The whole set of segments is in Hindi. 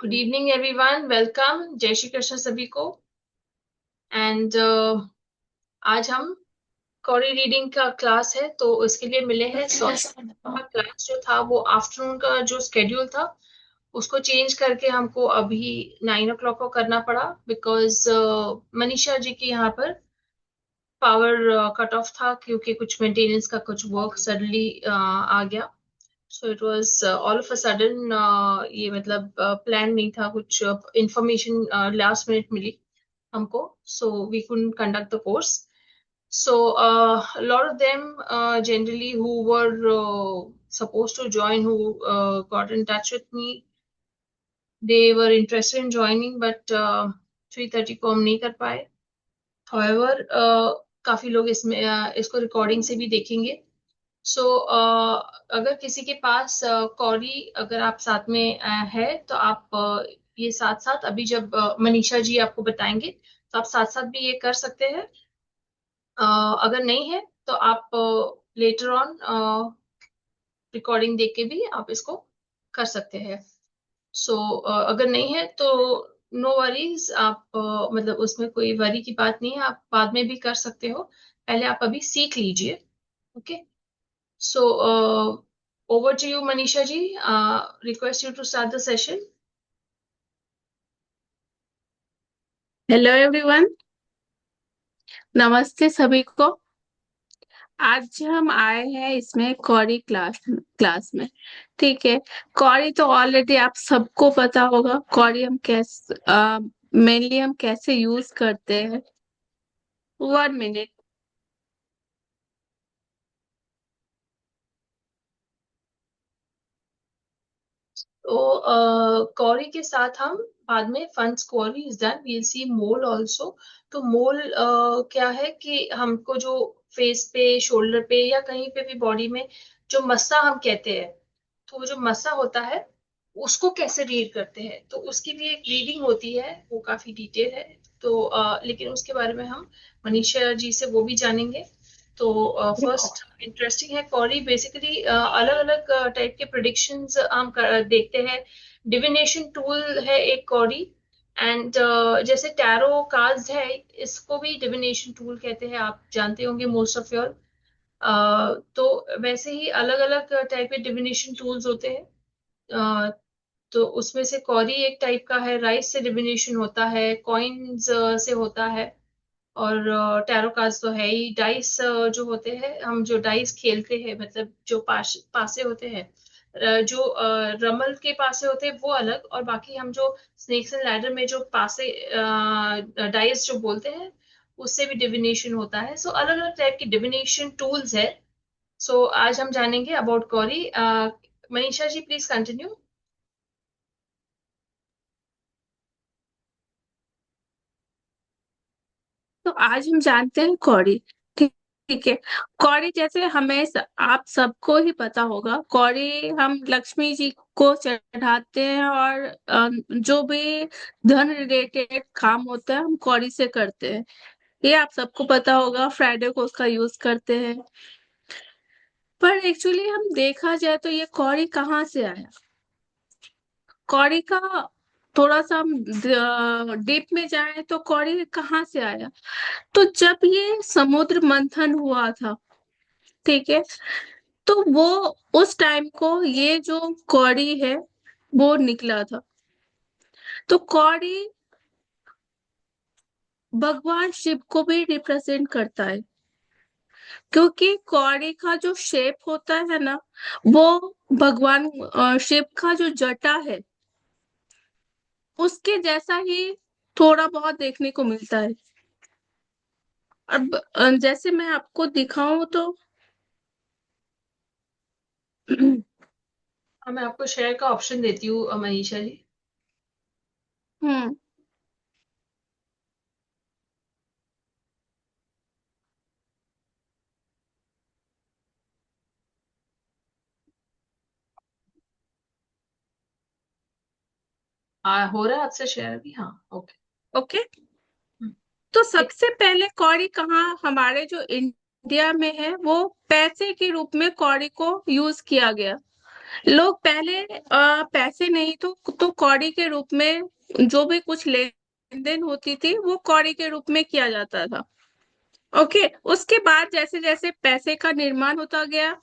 Good evening everyone, welcome. जय श्री कृष्ण सभी को। एंड आज हम कॉरी रीडिंग का क्लास है तो इसके लिए मिले हैं। का क्लास जो था वो आफ्टरनून का जो स्केड्यूल था उसको चेंज करके हमको अभी 9 o'clock को करना पड़ा बिकॉज मनीषा जी की यहाँ पर पावर कट ऑफ था क्योंकि कुछ मेंटेनेंस का कुछ वर्क सडनली आ गया। So it was all of a sudden. ये मतलब प्लान नहीं था, कुछ इंफॉर्मेशन लास्ट मिनट मिली हमको, so we couldn't conduct the course. So a lot of them generally who were supposed to join, who got in touch with me, they were interested in joining, but 3:30 को हम नहीं कर पाए। However, काफी लोग इसमें इसको रिकॉर्डिंग से भी देखेंगे। सो अगर किसी के पास कॉरी अगर आप साथ में है तो आप ये साथ साथ अभी जब मनीषा जी आपको बताएंगे तो आप साथ साथ भी ये कर सकते हैं। अगर नहीं है तो आप लेटर ऑन रिकॉर्डिंग देख के भी आप इसको कर सकते हैं। सो अगर नहीं है तो नो वरीज, आप मतलब उसमें कोई वरी की बात नहीं है, आप बाद में भी कर सकते हो। पहले आप अभी सीख लीजिए। Okay. So, over to you, Manisha ji. Request you to start the session. Hello everyone. नमस्ते सभी को। आज हम आए हैं इसमें कॉरी क्लास में। ठीक है। कॉरी तो ऑलरेडी आप सबको पता होगा। कॉरी हम कैसे मेनली हम कैसे यूज करते हैं। 1 मिनट। तो कॉरी के साथ हम बाद में once query is done we'll see mole also. तो मोल क्या है कि हमको जो फेस पे, शोल्डर पे या कहीं पे भी बॉडी में जो मस्सा हम कहते हैं, तो वो जो मस्सा होता है उसको कैसे रीड करते हैं, तो उसकी भी एक रीडिंग होती है, वो काफी डिटेल है। तो लेकिन उसके बारे में हम मनीषा जी से वो भी जानेंगे। तो फर्स्ट इंटरेस्टिंग है कॉरी। बेसिकली अलग अलग टाइप के प्रिडिक्शंस हम देखते हैं। डिविनेशन टूल है एक कॉरी। एंड जैसे टैरो कार्ड्स है, इसको भी डिविनेशन टूल कहते हैं, आप जानते होंगे मोस्ट ऑफ योर। तो वैसे ही अलग अलग टाइप के डिविनेशन टूल्स होते हैं। अ, तो उसमें से कॉरी एक टाइप का है, राइस से डिविनेशन होता है, कॉइन्स से होता है, और टैरो कार्ड्स तो है ही। डाइस जो होते हैं, हम जो डाइस खेलते हैं, मतलब जो पासे होते हैं, जो रमल के पासे होते हैं वो अलग, और बाकी हम जो स्नेक्स एंड लैडर में जो पासे डाइस जो बोलते हैं उससे भी डिविनेशन होता है। सो अलग अलग टाइप की डिविनेशन टूल्स है। सो आज हम जानेंगे about cowrie. Manisha ji please continue. तो आज हम जानते हैं कौड़ी। ठीक ठीक है। कौड़ी जैसे हमें आप सबको ही पता होगा, कौड़ी हम लक्ष्मी जी को चढ़ाते हैं, और जो भी धन रिलेटेड काम होता है हम कौड़ी से करते हैं। ये आप सबको पता होगा। फ्राइडे को उसका यूज करते हैं। पर एक्चुअली हम देखा जाए तो ये कौड़ी कहाँ से आया। कौड़ी का थोड़ा सा हम डीप में जाए तो कौड़ी कहाँ से आया। तो जब ये समुद्र मंथन हुआ था, ठीक है, तो वो उस टाइम को ये जो कौड़ी है वो निकला था। तो कौड़ी भगवान शिव को भी रिप्रेजेंट करता है, क्योंकि कौड़ी का जो शेप होता है ना, वो भगवान शिव का जो जटा है उसके जैसा ही थोड़ा बहुत देखने को मिलता है। अब जैसे मैं आपको दिखाऊं तो मैं आपको शेयर का ऑप्शन देती हूँ मनीषा जी। हम्म। हो रहा है आपसे शेयर भी? हाँ, ओके। ओके। तो सबसे पहले कौड़ी कहाँ हमारे जो इंडिया में है, वो पैसे के रूप में कौड़ी को यूज किया गया। लोग पहले पैसे नहीं तो कौड़ी के रूप में जो भी कुछ लेन देन होती थी वो कौड़ी के रूप में किया जाता था। ओके, उसके बाद जैसे जैसे पैसे का निर्माण होता गया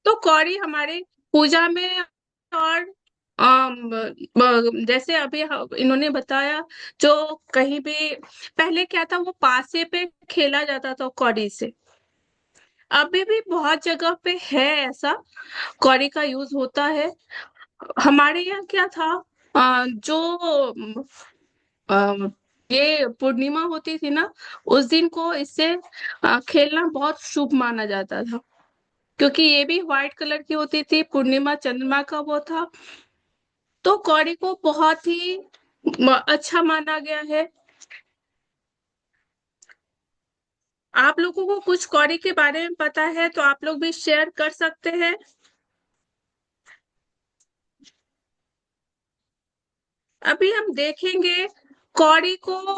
तो कौड़ी हमारे पूजा में और जैसे अभी इन्होंने बताया, जो कहीं भी पहले क्या था, वो पासे पे खेला जाता था कौड़ी से। अभी भी बहुत जगह पे है ऐसा, कौड़ी का यूज होता है। हमारे यहाँ क्या था, जो अ, ये पूर्णिमा होती थी ना, उस दिन को इससे खेलना बहुत शुभ माना जाता था, क्योंकि ये भी व्हाइट कलर की होती थी, पूर्णिमा चंद्रमा का वो था। तो कौड़ी को बहुत ही अच्छा माना गया है। आप लोगों को कुछ कौड़ी के बारे में पता है तो आप लोग भी शेयर कर सकते हैं। अभी हम देखेंगे कौड़ी को।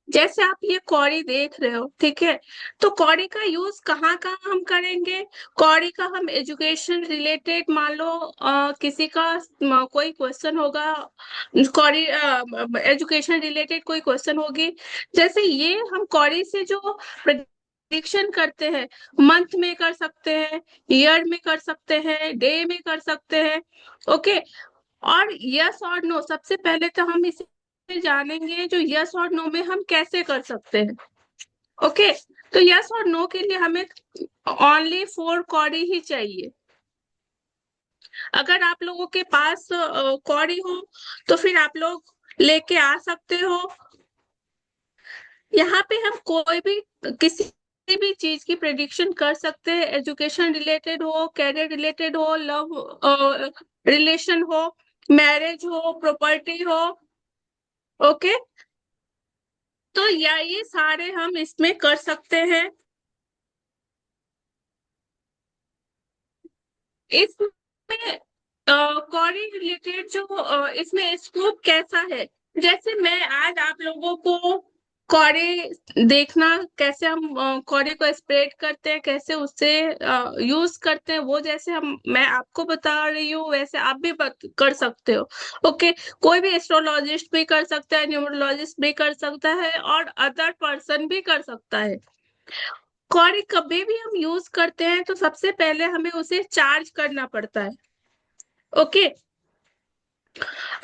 जैसे आप ये कौड़ी देख रहे हो, ठीक है, तो कौड़ी का यूज कहाँ कहाँ हम करेंगे? कौड़ी का हम एजुकेशन रिलेटेड, मान लो किसी का कोई क्वेश्चन होगा, कौड़ी एजुकेशन रिलेटेड कोई क्वेश्चन होगी, जैसे ये हम कौड़ी से जो प्रेडिक्शन करते हैं, मंथ में कर सकते हैं, ईयर में कर सकते हैं, डे में कर सकते हैं। ओके, और यस और नो, सबसे पहले तो हम इसे जानेंगे, जो यस और नो में हम कैसे कर सकते हैं। ओके, तो यस और नो के लिए हमें ओनली 4 कौड़ी ही चाहिए। अगर आप लोगों के पास कौड़ी हो तो फिर आप लोग लेके आ सकते हो। यहाँ पे हम कोई भी किसी भी चीज की प्रेडिक्शन कर सकते हैं, एजुकेशन रिलेटेड हो, कैरियर रिलेटेड हो, लव रिलेशन हो, मैरिज हो, प्रॉपर्टी हो। ओके, तो या ये सारे हम इसमें कर सकते हैं। इसमें कॉरी रिलेटेड जो इसमें स्कोप कैसा है, जैसे मैं आज आप लोगों को कॉरी देखना, कैसे हम कॉरी को स्प्रेड करते हैं, कैसे उससे यूज करते हैं, वो जैसे हम मैं आपको बता रही हूँ वैसे आप भी कर सकते हो। ओके, कोई भी एस्ट्रोलॉजिस्ट भी कर सकता है, न्यूमरोलॉजिस्ट भी कर सकता है, और अदर पर्सन भी कर सकता है। कौड़ी कभी भी हम यूज करते हैं तो सबसे पहले हमें उसे चार्ज करना पड़ता है। ओके,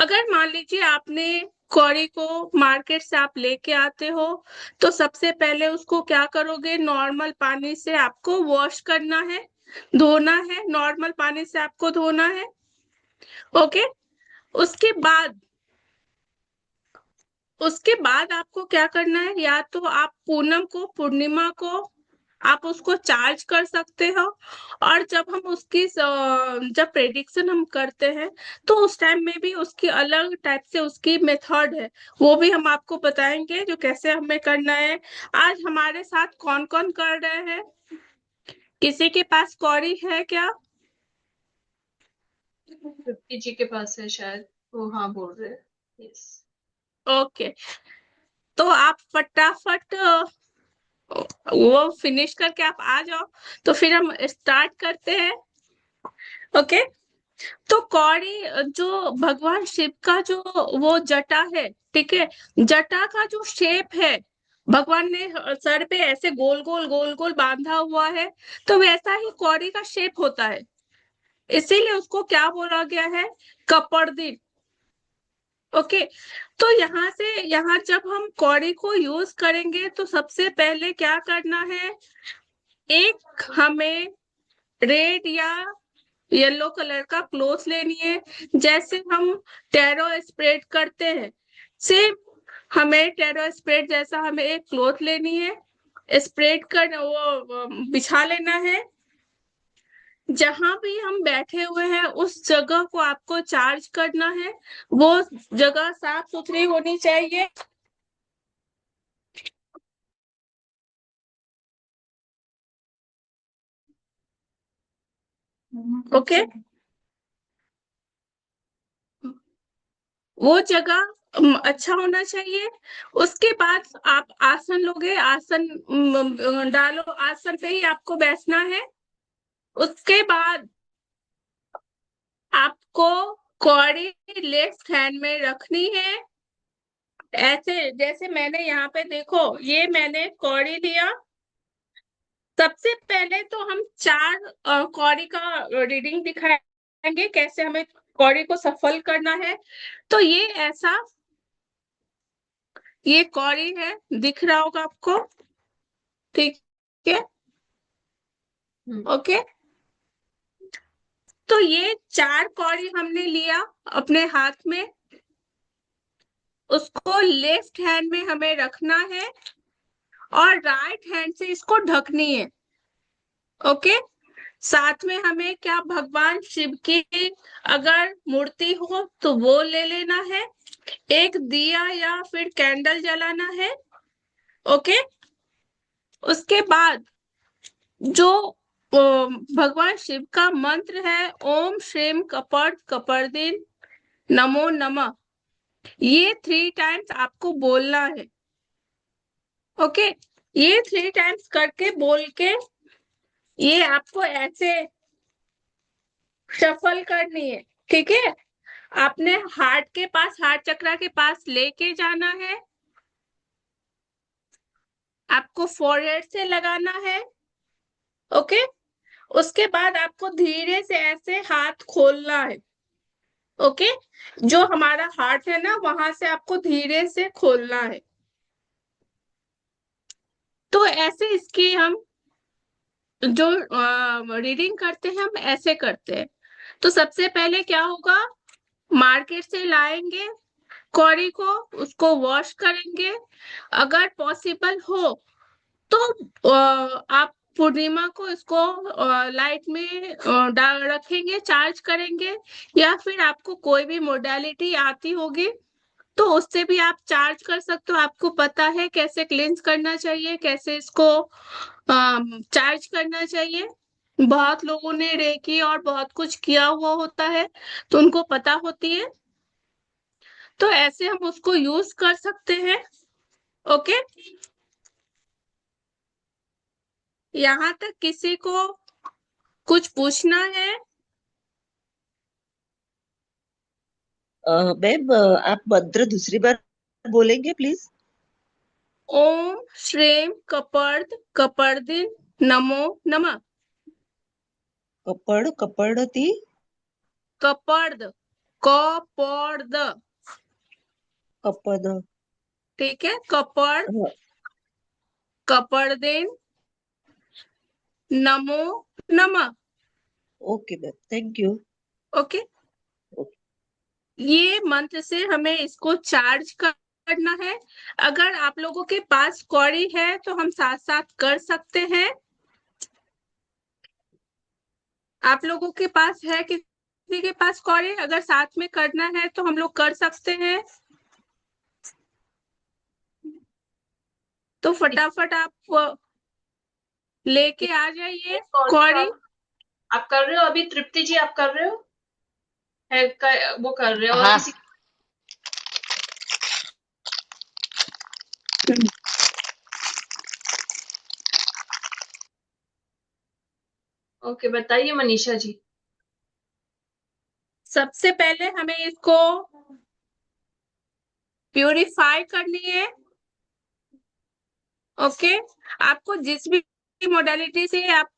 अगर मान लीजिए आपने कौड़ी को मार्केट से आप लेके आते हो, तो सबसे पहले उसको क्या करोगे, नॉर्मल पानी से आपको वॉश करना है, धोना है, नॉर्मल पानी से आपको धोना है। ओके, उसके बाद उसके बाद आपको क्या करना है, या तो आप पूनम को, पूर्णिमा को आप उसको चार्ज कर सकते हो। और जब हम उसकी जब प्रेडिक्शन हम करते हैं तो उस टाइम में भी उसकी अलग टाइप से उसकी मेथड है, वो भी हम आपको बताएंगे जो कैसे हमें करना है। आज हमारे साथ कौन कौन कर रहे हैं? किसी के पास कौड़ी है क्या? तृप्ति जी के पास है शायद, वो हाँ बोल रहे हैं। यस। ओके, तो आप फटाफट वो फिनिश करके आप आ जाओ, तो फिर हम स्टार्ट करते हैं। ओके, तो कौड़ी जो भगवान शिव का जो वो जटा है, ठीक है, जटा का जो शेप है, भगवान ने सर पे ऐसे गोल गोल गोल गोल बांधा हुआ है, तो वैसा ही कौड़ी का शेप होता है, इसीलिए उसको क्या बोला गया है, कपर्दिन। ओके, तो यहाँ से यहाँ जब हम कौड़ी को यूज करेंगे तो सबसे पहले क्या करना है, एक हमें रेड या येलो कलर का क्लोथ लेनी है, जैसे हम टैरो स्प्रेड करते हैं, सेम हमें टैरो स्प्रेड जैसा हमें एक क्लोथ लेनी है, स्प्रेड कर वो बिछा लेना है। जहां भी हम बैठे हुए हैं उस जगह को आपको चार्ज करना है, वो जगह साफ सुथरी होनी चाहिए। ओके, वो जगह अच्छा होना चाहिए। उसके बाद आप आसन लोगे, आसन डालो, आसन पे ही आपको बैठना है। उसके बाद आपको कौड़ी लेफ्ट हैंड में रखनी है, ऐसे जैसे मैंने यहाँ पे देखो, ये मैंने कौड़ी लिया। सबसे पहले तो हम चार कौड़ी का रीडिंग दिखाएंगे, कैसे हमें कौड़ी को सफल करना है। तो ये ऐसा, ये कौड़ी है, दिख रहा होगा आपको, ठीक है? हम्म। ओके। तो ये चार कौड़ी हमने लिया अपने हाथ में, उसको लेफ्ट हैंड में हमें रखना है और राइट हैंड से इसको ढकनी है। ओके। साथ में हमें क्या, भगवान शिव की अगर मूर्ति हो तो वो ले लेना है, एक दिया या फिर कैंडल जलाना है। ओके। उसके बाद जो भगवान शिव का मंत्र है, ओम श्रीम कपर्द कपर्दिन नमो नमः, ये 3 टाइम्स आपको बोलना है। ओके। ये 3 टाइम्स करके बोल के ये आपको ऐसे शफल करनी है, ठीक है? आपने हार्ट के पास, हार्ट चक्रा के पास लेके जाना है, आपको फोरहेड से लगाना है। ओके। उसके बाद आपको धीरे से ऐसे हाथ खोलना है। ओके। जो हमारा हार्ट है ना, वहां से आपको धीरे से खोलना है। तो ऐसे इसकी हम जो रीडिंग करते हैं, हम ऐसे करते हैं। तो सबसे पहले क्या होगा, मार्केट से लाएंगे कौड़ी को, उसको वॉश करेंगे। अगर पॉसिबल हो तो आप पूर्णिमा को इसको लाइट में डाल रखेंगे, चार्ज करेंगे, या फिर आपको कोई भी मोडालिटी आती होगी तो उससे भी आप चार्ज कर सकते हो। आपको पता है कैसे क्लींस करना चाहिए, कैसे इसको चार्ज करना चाहिए। बहुत लोगों ने रेकी और बहुत कुछ किया हुआ होता है, तो उनको पता होती है। तो ऐसे हम उसको यूज कर सकते हैं। ओके। यहाँ तक किसी को कुछ पूछना है? मैम, आप मंत्र दूसरी बार बोलेंगे प्लीज? ओम श्रीम कपर्द कपर्दिन नमो नमः। कपड़ती। कपर्द, कपर्द, कपद। ठीक है? कपर्द कपर्दिन नमो नमः। Okay ma'am, thank you. Okay. ये मंत्र से हमें इसको चार्ज करना है। अगर आप लोगों के पास कौड़ी है तो हम साथ साथ कर सकते हैं। आप लोगों के पास है, किसी के पास कौड़ी, अगर साथ में करना है तो हम लोग कर सकते हैं। तो फटाफट आप लेके आ जाइए कौड़ी। आप कर रहे हो अभी, तृप्ति जी आप कर रहे हो, वो कर रहे हो, और हाँ। किसी? ओके, बताइए मनीषा जी। सबसे पहले हमें इसको प्यूरिफाई करनी है। ओके। आपको जिस भी मोडालिटी से आप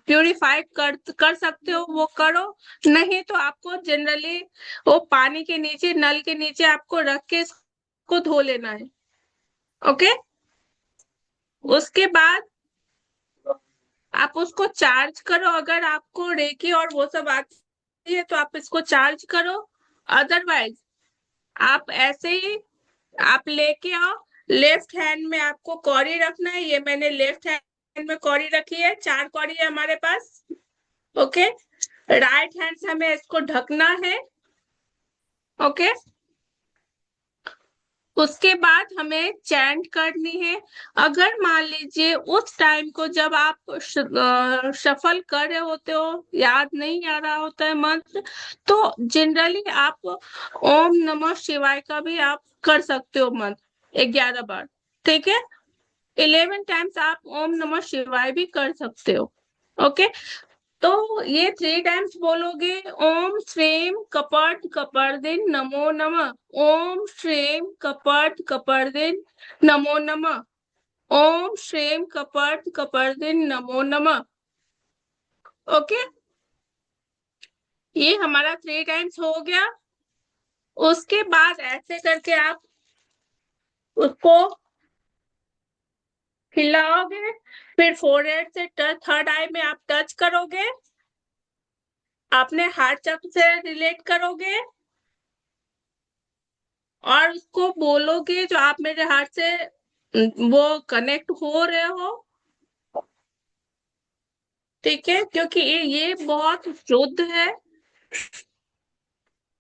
प्यूरिफाई कर सकते हो वो करो, नहीं तो आपको जनरली वो पानी के नीचे, नल के नीचे आपको रख के इसको धो लेना है। ओके। उसके बाद आप उसको चार्ज करो। अगर आपको रेकी और वो सब आती है तो आप इसको चार्ज करो। अदरवाइज आप ऐसे ही आप लेके आओ। लेफ्ट हैंड में आपको कौड़ी रखना है। ये मैंने लेफ्ट हैंड में कौड़ी रखी है, 4 कौड़ी है हमारे पास। ओके। राइट हैंड से हमें इसको ढकना है। ओके। उसके बाद हमें चैंट करनी है। अगर मान लीजिए उस टाइम को जब आप शफल कर रहे होते हो, याद नहीं आ रहा होता है मंत्र, तो जनरली आप ओम नमः शिवाय का भी आप कर सकते हो मंत्र 11 बार। ठीक है, 11 टाइम्स आप ओम नमः शिवाय भी कर सकते हो। ओके, तो ये 3 टाइम्स बोलोगे। ओम श्रीम कपट कपर्दिन नमो नमः। ओम श्रीम कपट कपर्दिन नमो नमः। ओम श्रीम कपट कपर्दिन नमो नमः। ओके, ये हमारा 3 टाइम्स हो गया। उसके बाद ऐसे करके आप उसको हिलाओगे, फिर फोरहेड से थर्ड आई में आप टच करोगे, अपने हार्ट चक्र से रिलेट करोगे और उसको बोलोगे जो आप मेरे हार्ट से वो कनेक्ट हो रहे हो। ठीक है, क्योंकि ये बहुत शुद्ध है।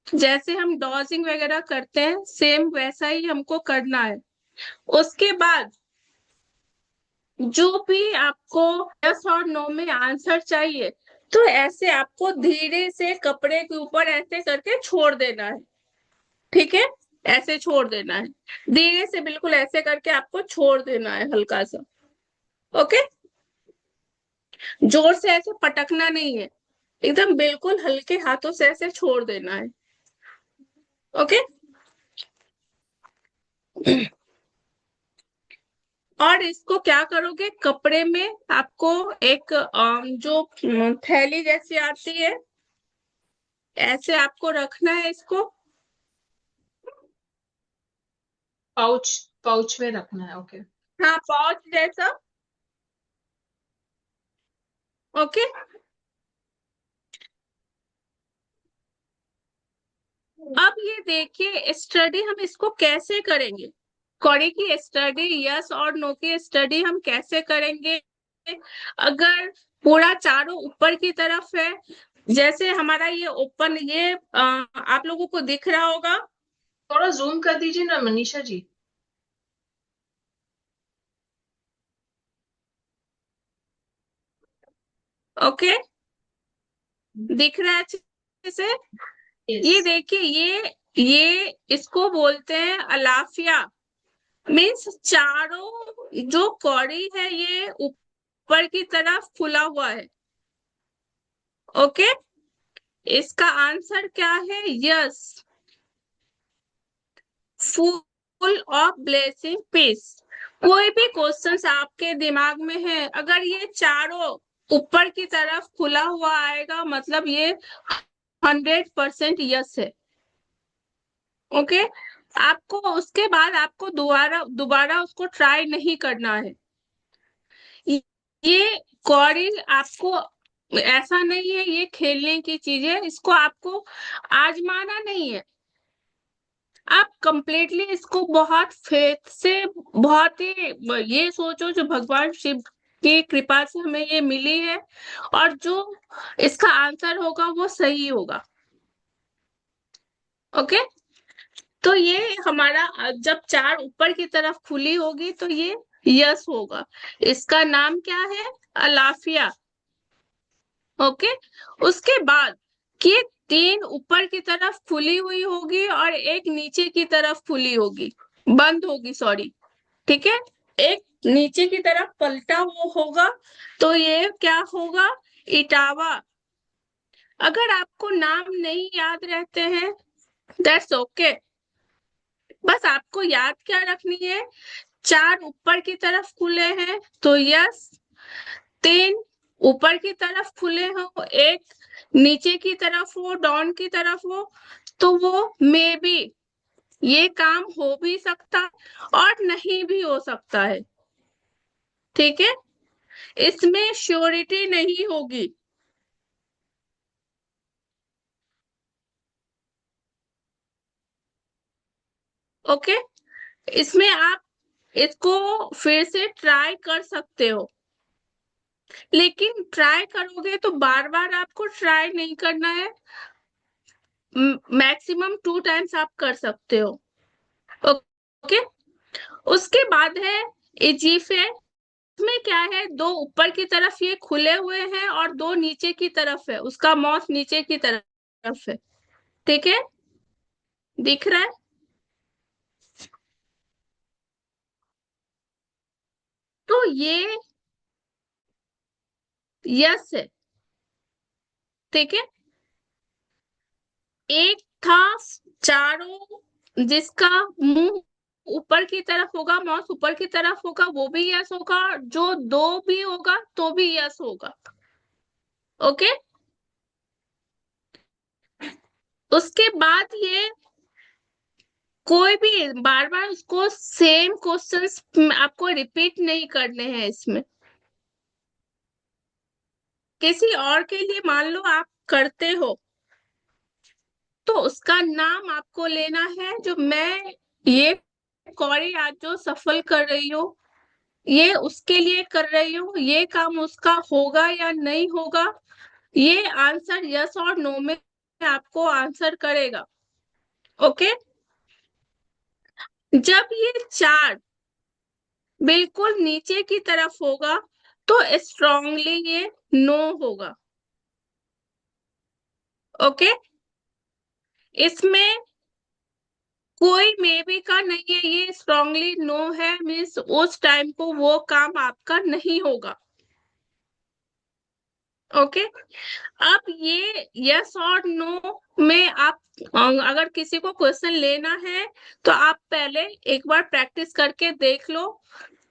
जैसे हम डॉजिंग वगैरह करते हैं सेम वैसा ही हमको करना है। उसके बाद जो भी आपको यस और नो में आंसर चाहिए, तो ऐसे आपको धीरे से कपड़े के ऊपर ऐसे करके छोड़ देना है। ठीक है, ऐसे छोड़ देना है, धीरे से बिल्कुल ऐसे करके आपको छोड़ देना है हल्का सा। ओके, जोर से ऐसे पटकना नहीं है, एकदम बिल्कुल हल्के हाथों से ऐसे छोड़ देना है। ओके, और इसको क्या करोगे, कपड़े में आपको एक जो थैली जैसी आती है, ऐसे आपको रखना है इसको। पाउच, पाउच में रखना है। ओके। हाँ, पाउच जैसा। ओके, अब ये देखिए स्टडी हम इसको कैसे करेंगे। कौड़ी की स्टडी, यस और नो की स्टडी हम कैसे करेंगे। अगर पूरा चारों ऊपर की तरफ है, जैसे हमारा ये ओपन, ये आप लोगों को दिख रहा होगा। थोड़ा जूम कर दीजिए ना मनीषा जी। ओके, दिख रहा है अच्छे से। यस। ये देखिए, ये इसको बोलते हैं अलाफिया। मीन्स चारों जो कौड़ी है ये ऊपर की तरफ खुला हुआ है। ओके, इसका आंसर क्या है, yes. Full of blessing peace. कोई भी क्वेश्चंस आपके दिमाग में है, अगर ये चारों ऊपर की तरफ खुला हुआ आएगा, मतलब ये 100% यस है। ओके, आपको उसके बाद आपको दोबारा दोबारा उसको ट्राई नहीं करना है। ये कौड़ी आपको ऐसा नहीं है ये खेलने की चीज है, इसको आपको आजमाना नहीं है। आप कंप्लीटली इसको बहुत फेथ से, बहुत ही ये सोचो जो भगवान शिव की कृपा से हमें ये मिली है, और जो इसका आंसर होगा वो सही होगा। ओके, तो ये हमारा जब चार ऊपर की तरफ खुली होगी तो ये यस होगा। इसका नाम क्या है, अलाफिया। ओके, उसके बाद कि 3 ऊपर की तरफ खुली हुई होगी और एक नीचे की तरफ खुली होगी, बंद होगी, सॉरी। ठीक है, एक नीचे की तरफ पलटा वो होगा, तो ये क्या होगा, इटावा। अगर आपको नाम नहीं याद रहते हैं, दैट्स ओके। बस आपको याद क्या रखनी है, 4 ऊपर की तरफ खुले हैं तो यस, 3 ऊपर की तरफ खुले हो, एक नीचे की तरफ हो, डाउन की तरफ हो, तो वो मे बी ये काम हो भी सकता और नहीं भी हो सकता है। ठीक है, इसमें श्योरिटी नहीं होगी। ओके, इसमें आप इसको फिर से ट्राई कर सकते हो, लेकिन ट्राई करोगे तो बार बार आपको ट्राई नहीं करना है। मैक्सिमम 2 टाइम्स आप कर सकते हो। ओके, बाद है इजिप्ट है। इसमें क्या है, दो ऊपर की तरफ ये खुले हुए हैं और दो नीचे की तरफ है, उसका माउथ नीचे की तरफ है। ठीक है, दिख रहा है? तो ये यस है। ठीक है, एक था चारों, जिसका मुंह ऊपर की तरफ होगा, माउस ऊपर की तरफ होगा, वो भी यस होगा। जो दो भी होगा तो भी यस होगा। ओके, उसके बाद ये कोई भी बार बार उसको सेम क्वेश्चंस आपको रिपीट नहीं करने हैं इसमें। किसी और के लिए मान लो आप करते हो तो उसका नाम आपको लेना है। जो मैं ये कौरी आज जो सफल कर रही हूँ, ये उसके लिए कर रही हूँ, ये काम उसका होगा या नहीं होगा, ये आंसर यस और नो में आपको आंसर करेगा। ओके, जब ये चार बिल्कुल नीचे की तरफ होगा तो स्ट्रांगली ये नो होगा। ओके, इसमें कोई मे बी का नहीं है, ये स्ट्रांगली नो है, मीन्स उस टाइम को वो काम आपका नहीं होगा। ओके, अब ये यस और नो में आप अगर किसी को क्वेश्चन लेना है तो आप पहले एक बार प्रैक्टिस करके देख लो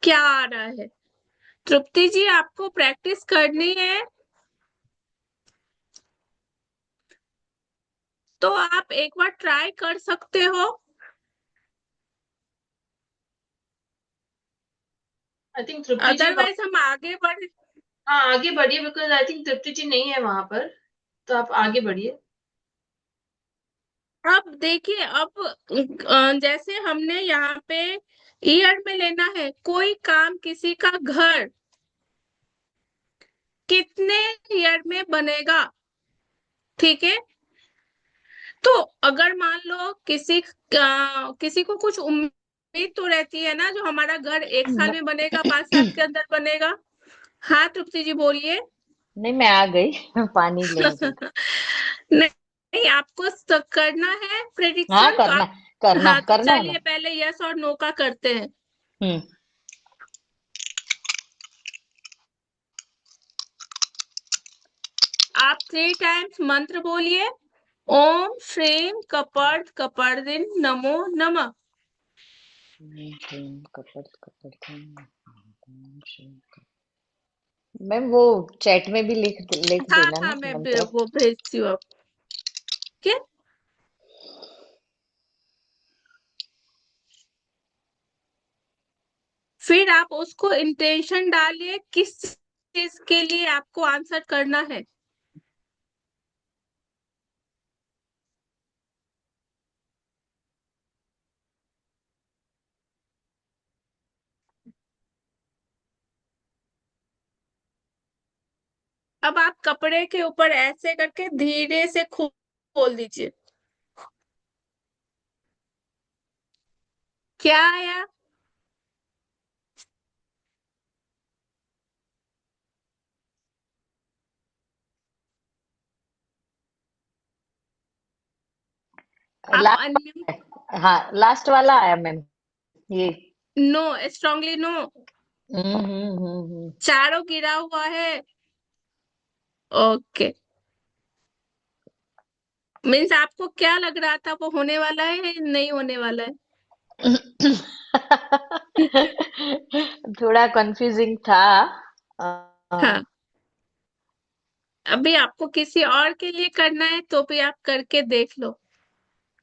क्या आ रहा है। तृप्ति जी, आपको प्रैक्टिस करनी है तो आप एक बार ट्राई कर सकते हो। I think Tripti ji otherwise हम आगे बढ़। हाँ, आगे बढ़िए, बिकॉज आई थिंक तृप्ति जी नहीं है वहां पर, तो आप आगे बढ़िए। अब देखिए, अब जैसे हमने यहाँ पे ईयर में लेना है, कोई काम किसी का घर कितने ईयर में बनेगा। ठीक है, तो अगर मान लो किसी को कुछ उम्मीद तो रहती है ना, जो हमारा घर एक साल में बनेगा, 5 साल के अंदर बनेगा। हाँ तृप्ति जी बोलिए। नहीं, मैं आ गई। पानी ले गई। नहीं, नहीं, आपको करना है हाँ, प्रेडिक्शन तो करना आप। करना हाँ, तो करना है ना। चलिए पहले यस और नो का करते हैं। हम्म। आप 3 टाइम्स मंत्र बोलिए। ओम श्रीम कपर्द कपर्दिन नमो नमः। कपड़ कपड़ मैम, वो चैट में भी लिख हाँ देना हाँ, ना मैं मंत्र। वो भेजती हूँ आपको। ठीक है? फिर आप उसको इंटेंशन डालिए किस चीज के लिए आपको आंसर करना है। अब आप कपड़े के ऊपर ऐसे करके धीरे से खोल दीजिए। क्या आया? आप लास्ट। हाँ, लास्ट वाला आया मैम। ये। No, strongly no. हम्म। चारों गिरा हुआ है। ओके, मीन्स आपको क्या लग रहा था, वो होने वाला है या नहीं होने वाला है? थोड़ा कंफ्यूजिंग था। हाँ, अभी आपको किसी और के लिए करना है तो भी आप करके देख लो।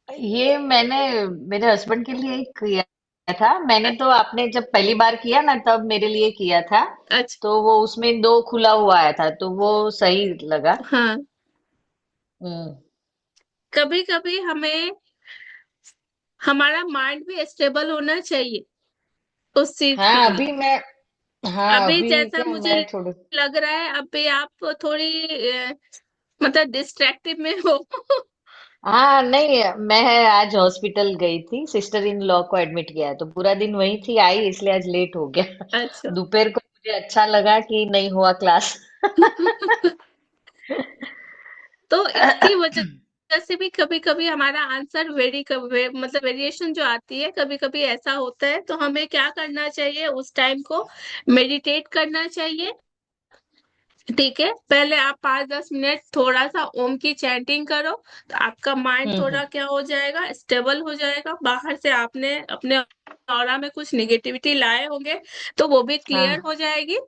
ये मैंने मेरे हस्बैंड के लिए ही किया था। मैंने तो आपने जब पहली बार किया ना तब मेरे लिए किया था। अच्छा। तो वो उसमें दो खुला हुआ आया था तो वो सही लगा। हाँ, हम्म। कभी कभी हमें हमारा माइंड भी स्टेबल होना चाहिए उस चीज के हाँ, लिए। अभी मैं। हाँ, अभी अभी जैसा क्या मुझे मैं थोड़ी। लग रहा है, अभी आप थोड़ी मतलब डिस्ट्रैक्टिव में हो। हाँ नहीं, मैं आज हॉस्पिटल गई थी, सिस्टर इन लॉ को एडमिट किया है तो पूरा दिन वही थी, आई इसलिए आज लेट हो गया। अच्छा। दोपहर को मुझे अच्छा लगा कि नहीं हुआ क्लास। तो इसकी वजह से भी कभी कभी हमारा आंसर मतलब वेरिएशन जो आती है, कभी कभी ऐसा होता है। तो हमें क्या करना चाहिए उस टाइम को? मेडिटेट करना चाहिए। ठीक है, पहले आप 5-10 मिनट थोड़ा सा ओम की चैंटिंग करो, तो आपका माइंड हम्म। थोड़ा क्या हो जाएगा, स्टेबल हो जाएगा। बाहर से आपने अपने ऑरा में कुछ निगेटिविटी लाए होंगे, तो वो भी क्लियर हाँ। हो जाएगी।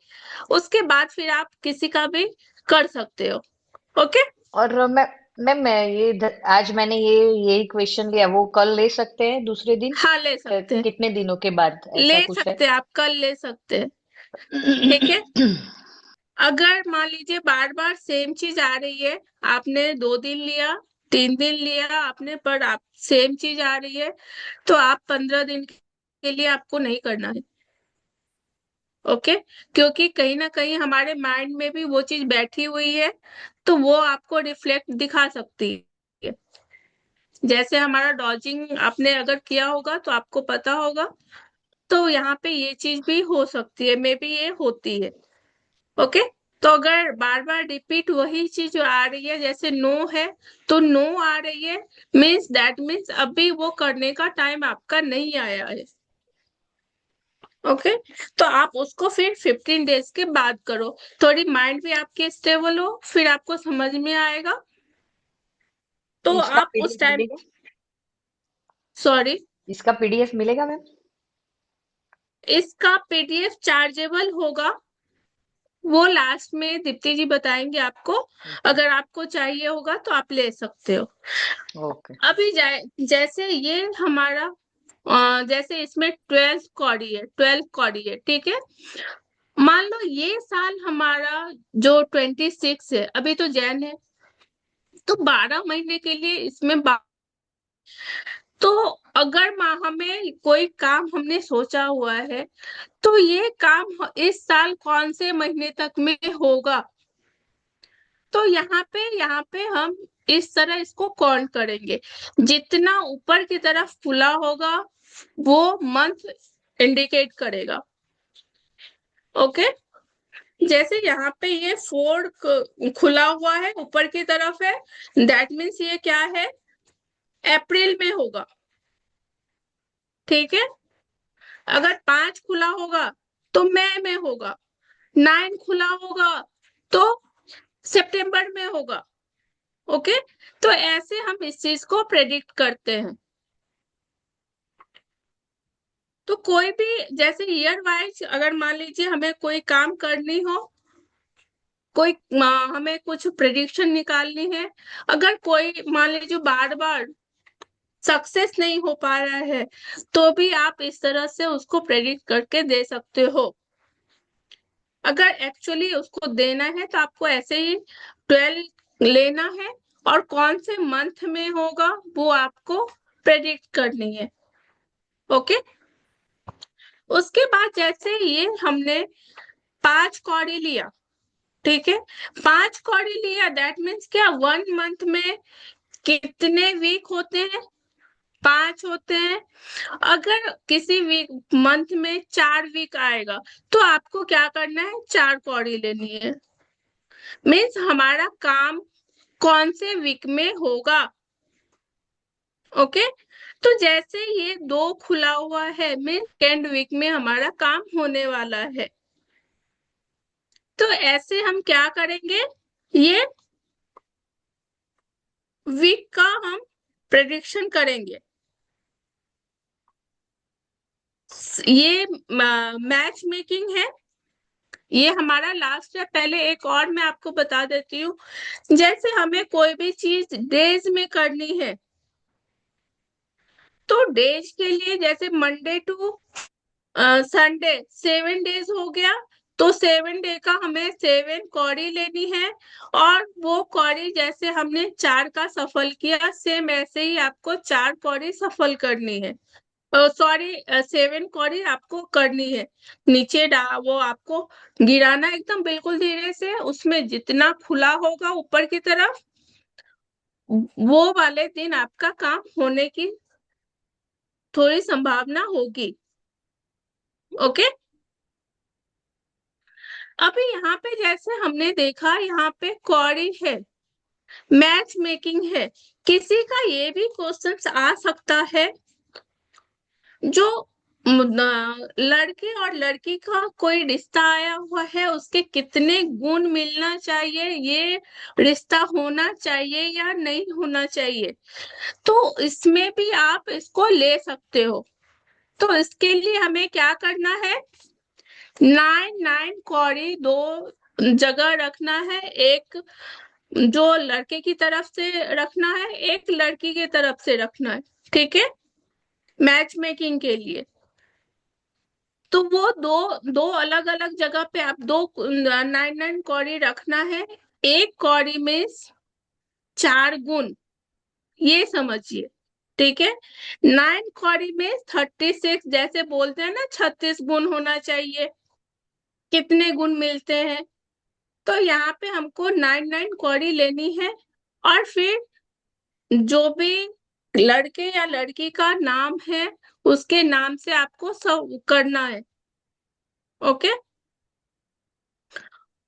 उसके बाद फिर आप किसी का भी कर सकते हो। ओके। और मैं आज मैंने यही क्वेश्चन लिया, वो कल ले सकते हैं दूसरे दिन? हाँ, ले सकते हैं। कितने दिनों के बाद ले ऐसा कुछ है? सकते हैं, आप कल ले सकते हैं। ठीक है। अगर मान लीजिए बार बार सेम चीज आ रही है, आपने 2 दिन लिया, 3 दिन लिया आपने, पर आप सेम चीज आ रही है, तो आप 15 दिन के लिए आपको नहीं करना है। ओके। क्योंकि कहीं ना कहीं हमारे माइंड में भी वो चीज बैठी हुई है, तो वो आपको रिफ्लेक्ट दिखा सकती है। जैसे हमारा डॉजिंग आपने अगर किया होगा तो आपको पता होगा। तो यहाँ पे ये चीज भी हो सकती है, मे बी ये होती है। ओके। तो अगर बार बार रिपीट वही चीज आ रही है, जैसे नो है तो नो आ रही है, मीन्स दैट मीन्स अभी वो करने का टाइम आपका नहीं आया है। ओके। तो आप उसको फिर 15 डेज के बाद करो, थोड़ी माइंड भी आपकी स्टेबल हो, फिर आपको समझ में आएगा। तो इसका आप उस पीडीएफ टाइम, मिलेगा? सॉरी, इसका पीडीएफ मिलेगा मैम? इसका पीडीएफ चार्जेबल होगा, वो लास्ट में दीप्ति जी बताएंगे आपको। ओके। अगर आपको चाहिए होगा तो आप ले सकते हो। ओके। अभी जैसे ये हमारा जैसे इसमें 12 कौड़ी है, ठीक है। मान लो ये साल हमारा जो 26 है, अभी तो जैन है, तो 12 महीने के लिए इसमें तो अगर हमें कोई काम हमने सोचा हुआ है, तो ये काम इस साल कौन से महीने तक में होगा, तो यहाँ पे हम इस तरह इसको काउंट करेंगे। जितना ऊपर की तरफ खुला होगा वो मंथ इंडिकेट करेगा। ओके। जैसे यहाँ पे ये 4 खुला हुआ है, ऊपर की तरफ है, दैट मीन्स ये क्या है, अप्रैल में होगा। ठीक है। अगर 5 खुला होगा तो मई में होगा, 9 खुला होगा तो सितंबर में होगा। ओके। तो ऐसे हम इस चीज को प्रेडिक्ट करते हैं। तो कोई भी जैसे ईयर वाइज अगर मान लीजिए हमें कोई काम करनी हो, कोई हमें कुछ प्रेडिक्शन निकालनी है, अगर कोई मान लीजिए बार बार सक्सेस नहीं हो पा रहा है, तो भी आप इस तरह से उसको प्रेडिक्ट करके दे सकते हो। अगर एक्चुअली उसको देना है तो आपको ऐसे ही 12 लेना है, और कौन से मंथ में होगा वो आपको प्रेडिक्ट करनी है। ओके। उसके बाद जैसे ये हमने 5 कौड़ी लिया, ठीक है, 5 कौड़ी लिया, दैट मीन्स क्या, 1 मंथ में कितने वीक होते हैं, 5 होते हैं। अगर किसी वीक मंथ में 4 वीक आएगा, तो आपको क्या करना है, 4 कौड़ी लेनी है। मीन्स हमारा काम कौन से वीक में होगा। ओके। तो जैसे ये 2 खुला हुआ है, मीन्स सेकेंड वीक में हमारा काम होने वाला है। तो ऐसे हम क्या करेंगे, ये वीक का हम प्रेडिक्शन करेंगे। ये मैच मेकिंग है, ये हमारा लास्ट है। पहले एक और मैं आपको बता देती हूँ, जैसे हमें कोई भी चीज डेज में करनी है, तो डेज के लिए जैसे मंडे टू संडे 7 डेज हो गया, तो 7 डे का हमें 7 कौड़ी लेनी है। और वो कौड़ी जैसे हमने 4 का सफल किया, सेम ऐसे ही आपको 4 कौड़ी सफल करनी है। सॉरी, 7 कौड़ी आपको करनी है। नीचे वो आपको गिराना एकदम बिल्कुल धीरे से, उसमें जितना खुला होगा ऊपर की तरफ वो वाले दिन आपका काम होने की थोड़ी संभावना होगी। ओके। अभी यहाँ पे जैसे हमने देखा, यहाँ पे क्वेरी है, मैच मेकिंग है। किसी का ये भी क्वेश्चन आ सकता है, जो लड़के और लड़की का कोई रिश्ता आया हुआ है, उसके कितने गुण मिलना चाहिए, ये रिश्ता होना चाहिए या नहीं होना चाहिए, तो इसमें भी आप इसको ले सकते हो। तो इसके लिए हमें क्या करना है, 9 कौड़ी दो जगह रखना है, एक जो लड़के की तरफ से रखना है, एक लड़की की तरफ से रखना है। ठीक है, मैच मेकिंग के लिए। तो वो दो दो अलग अलग जगह पे आप दो 9 कौड़ी रखना है। एक कौड़ी में 4 गुण, ये समझिए। ठीक है, 9 कौड़ी में 36, जैसे बोलते हैं ना 36 गुण होना चाहिए, कितने गुण मिलते हैं। तो यहाँ पे हमको 9 कौड़ी लेनी है, और फिर जो भी लड़के या लड़की का नाम है, उसके नाम से आपको सब करना है। ओके।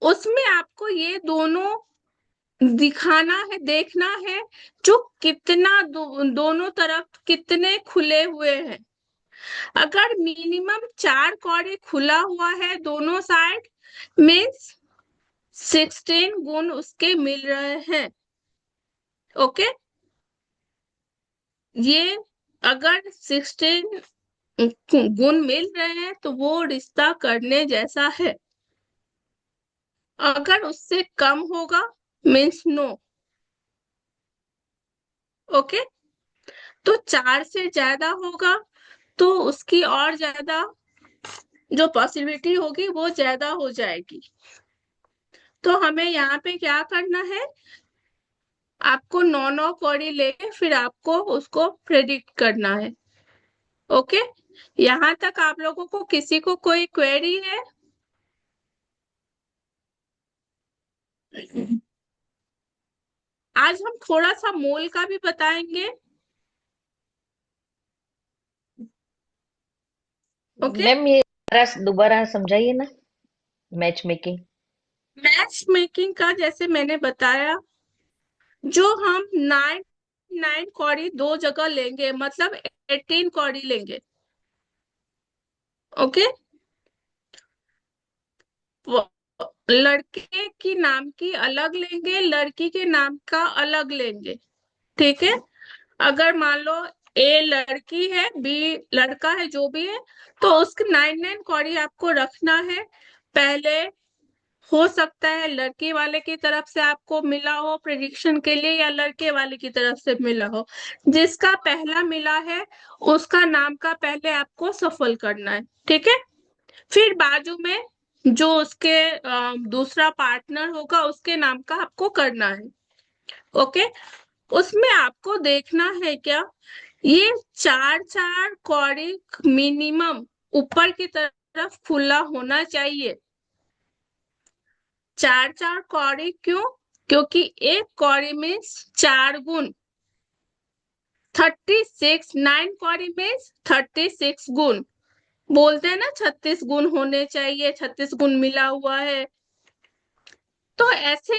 उसमें आपको ये दोनों दिखाना है, देखना है, जो कितना दोनों तरफ कितने खुले हुए हैं। अगर मिनिमम 4 कौड़ी खुला हुआ है दोनों साइड, मीन्स 16 गुण उसके मिल रहे हैं। ओके। ये अगर 16 गुण मिल रहे हैं तो वो रिश्ता करने जैसा है। अगर उससे कम होगा, मीन्स नो। ओके। तो 4 से ज्यादा होगा तो उसकी और ज्यादा जो पॉसिबिलिटी होगी वो ज्यादा हो जाएगी। तो हमें यहाँ पे क्या करना है, आपको 9 कौड़ी लेके फिर आपको उसको प्रेडिक्ट करना है। ओके। यहाँ तक आप लोगों को किसी को कोई क्वेरी है? आज हम थोड़ा सा मोल का भी बताएंगे। ओके। मैम ये दोबारा समझाइए ना, मैच मेकिंग। मैच मेकिंग का जैसे मैंने बताया, जो हम 9 कौड़ी दो जगह लेंगे, मतलब 18 कौड़ी लेंगे। ओके। लड़के की नाम की अलग लेंगे, लड़की के नाम का अलग लेंगे। ठीक है। अगर मान लो ए लड़की है, बी लड़का है, जो भी है, तो उसके 9 कौड़ी आपको रखना है। पहले हो सकता है लड़की वाले की तरफ से आपको मिला हो प्रिडिक्शन के लिए, या लड़के वाले की तरफ से मिला हो। जिसका पहला मिला है उसका नाम का पहले आपको सफल करना है। ठीक है। फिर बाजू में जो उसके दूसरा पार्टनर होगा उसके नाम का आपको करना है। ओके। उसमें आपको देखना है क्या, ये 4 4 कौड़ी मिनिमम ऊपर की तरफ खुला होना चाहिए। 4 4 कौड़ी क्यों? क्योंकि एक कौड़ी में 4 गुण, 36, 9 कौड़ी में 36 गुण। बोलते हैं ना 36 गुण होने चाहिए, 36 गुण मिला हुआ है। तो ऐसे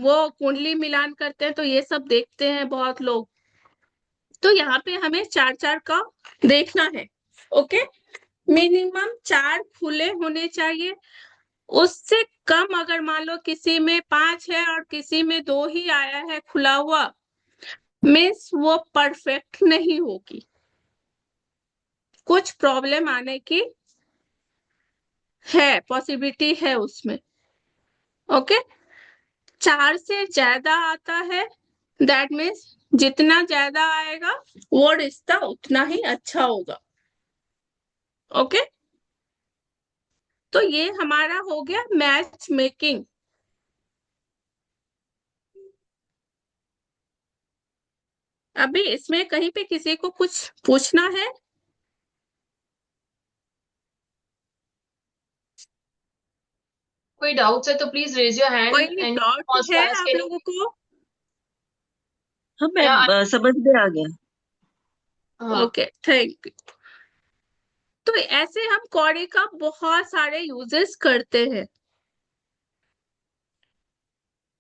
वो कुंडली मिलान करते हैं, तो ये सब देखते हैं बहुत लोग। तो यहाँ पे हमें 4 4 का देखना है। ओके। मिनिमम 4 खुले होने चाहिए। उससे कम अगर मान लो किसी में 5 है और किसी में 2 ही आया है खुला हुआ, मीन्स वो परफेक्ट नहीं होगी, कुछ प्रॉब्लम आने की है, पॉसिबिलिटी है उसमें। ओके। 4 से ज्यादा आता है, दैट मीन्स जितना ज्यादा आएगा वो रिश्ता उतना ही अच्छा होगा। ओके। तो ये हमारा हो गया मैच मेकिंग। अभी इसमें कहीं पे किसी को कुछ पूछना है? कोई डाउट्स है तो प्लीज रेज योर हैंड कोई एंड डाउट पॉज है क्लास आप के लोगों को? हाँ या मैम, समझ में आ गया। हाँ। Okay, thank you. तो ऐसे हम कौड़ी का बहुत सारे यूजेस करते हैं।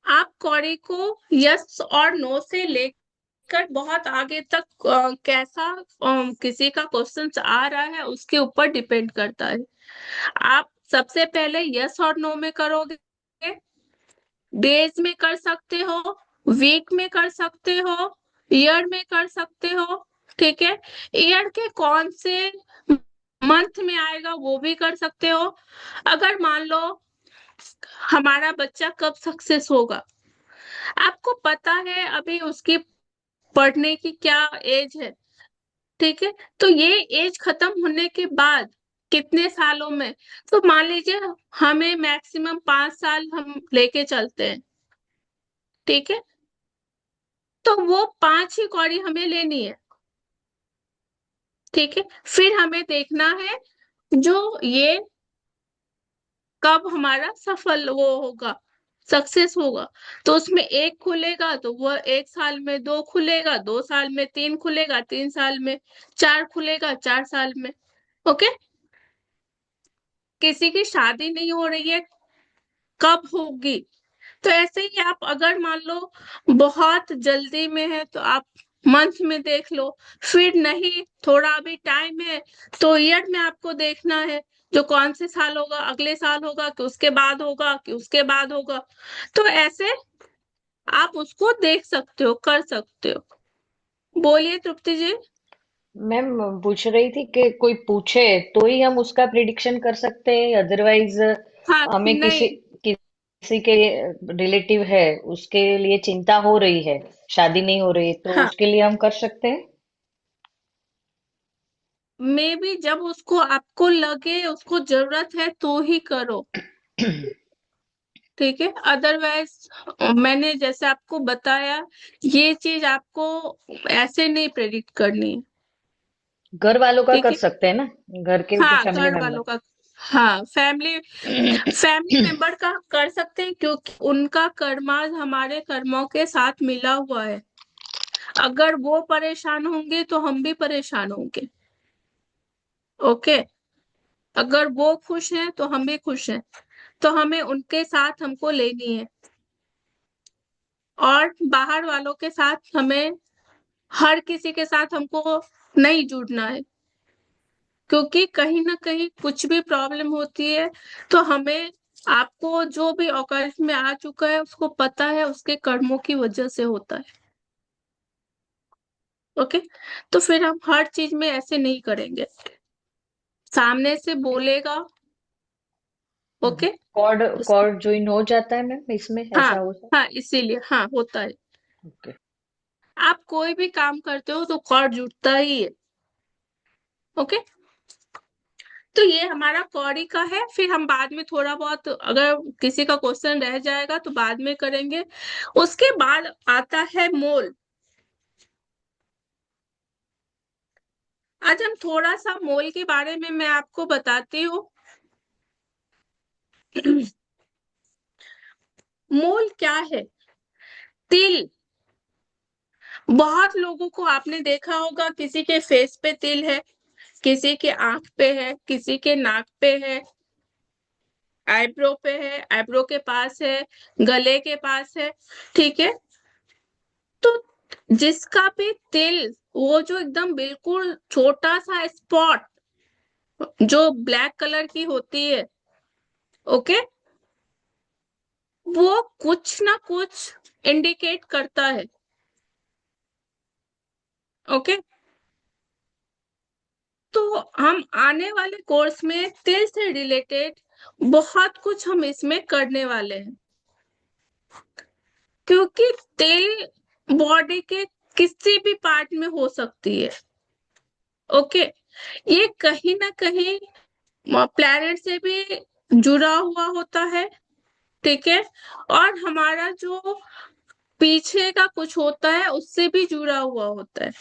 आप कौड़ी को यस और नो से लेकर बहुत आगे तक कैसा किसी का क्वेश्चन आ रहा है उसके ऊपर डिपेंड करता है। आप सबसे पहले यस और नो में करोगे, डेज में कर सकते हो, वीक में कर सकते हो, ईयर में कर सकते हो। ठीक है, ईयर के कौन से मंथ में आएगा वो भी कर सकते हो। अगर मान लो हमारा बच्चा कब सक्सेस होगा, आपको पता है अभी उसकी पढ़ने की क्या एज है। ठीक है, तो ये एज खत्म होने के बाद कितने सालों में, तो मान लीजिए हमें मैक्सिमम 5 साल हम लेके चलते हैं। ठीक है, तो वो 5 ही कौड़ी हमें लेनी है। ठीक है, फिर हमें देखना है जो ये कब हमारा सफल वो होगा, सक्सेस होगा। तो उसमें एक खुलेगा तो वो 1 साल में, दो खुलेगा 2 साल में, तीन खुलेगा 3 साल में, चार खुलेगा 4 साल में। ओके, किसी की शादी नहीं हो रही है, कब होगी, तो ऐसे ही आप अगर मान लो बहुत जल्दी में है तो आप मंथ में देख लो। फिर नहीं, थोड़ा अभी टाइम है, तो ईयर में आपको देखना है जो कौन से साल होगा, अगले साल होगा कि उसके बाद होगा कि उसके बाद होगा। तो ऐसे आप उसको देख सकते हो, कर सकते हो। बोलिए तृप्ति जी। मैम पूछ रही थी कि कोई पूछे तो ही हम उसका प्रिडिक्शन कर सकते हैं, अदरवाइज हाँ, हमें किसी नहीं, किसी के रिलेटिव है, उसके लिए चिंता हो रही है, शादी नहीं हो रही, तो हाँ, उसके लिए हम कर सकते हैं। मे बी जब उसको आपको लगे उसको जरूरत है तो ही करो। ठीक है, अदरवाइज मैंने जैसे आपको बताया, ये चीज आपको ऐसे नहीं प्रेडिक्ट करनी है। घर वालों का ठीक कर है, सकते हैं ना, घर के जो हाँ, फैमिली घर मेंबर। वालों का, हाँ, फैमिली फैमिली मेंबर का कर सकते हैं क्योंकि उनका कर्माज हमारे कर्मों के साथ मिला हुआ है। अगर वो परेशान होंगे तो हम भी परेशान होंगे। ओके, अगर वो खुश हैं तो हम भी खुश हैं, तो हमें उनके साथ हमको लेनी है। और बाहर वालों के साथ हमें, हर किसी के साथ हमको नहीं जुड़ना है, क्योंकि कहीं ना कहीं कुछ भी प्रॉब्लम होती है तो हमें, आपको जो भी औकात में आ चुका है उसको पता है उसके कर्मों की वजह से होता है। ओके, तो फिर हम हर चीज में ऐसे नहीं करेंगे, सामने से बोलेगा। ओके, कॉर्ड उस, कॉर्ड ज्वाइन हो जाता है मैम, इसमें हाँ, ऐसा हो सकता हाँ, इसीलिए हाँ होता है। है। ओके। आप कोई भी काम करते हो तो कॉर्ड जुटता ही है। ओके, तो ये हमारा कौड़ी का है, फिर हम बाद में थोड़ा बहुत अगर किसी का क्वेश्चन रह जाएगा तो बाद में करेंगे। उसके बाद आता है मोल। आज हम थोड़ा सा मोल के बारे में मैं आपको बताती हूँ। मोल क्या है? तिल। बहुत लोगों को आपने देखा होगा, किसी के फेस पे तिल है, किसी के आंख पे है, किसी के नाक पे है, आईब्रो पे है, आईब्रो के पास है, गले के पास है। ठीक है, तो जिसका भी तिल, वो जो एकदम बिल्कुल छोटा सा स्पॉट जो ब्लैक कलर की होती है, ओके, वो कुछ ना कुछ इंडिकेट करता है। ओके, तो हम आने वाले कोर्स में तिल से रिलेटेड बहुत कुछ हम इसमें करने वाले हैं, क्योंकि तिल बॉडी के किसी भी पार्ट में हो सकती है। ओके, ये कहीं ना कहीं प्लैनेट से भी जुड़ा हुआ होता है। ठीक है, और हमारा जो पीछे का कुछ होता है उससे भी जुड़ा हुआ होता है।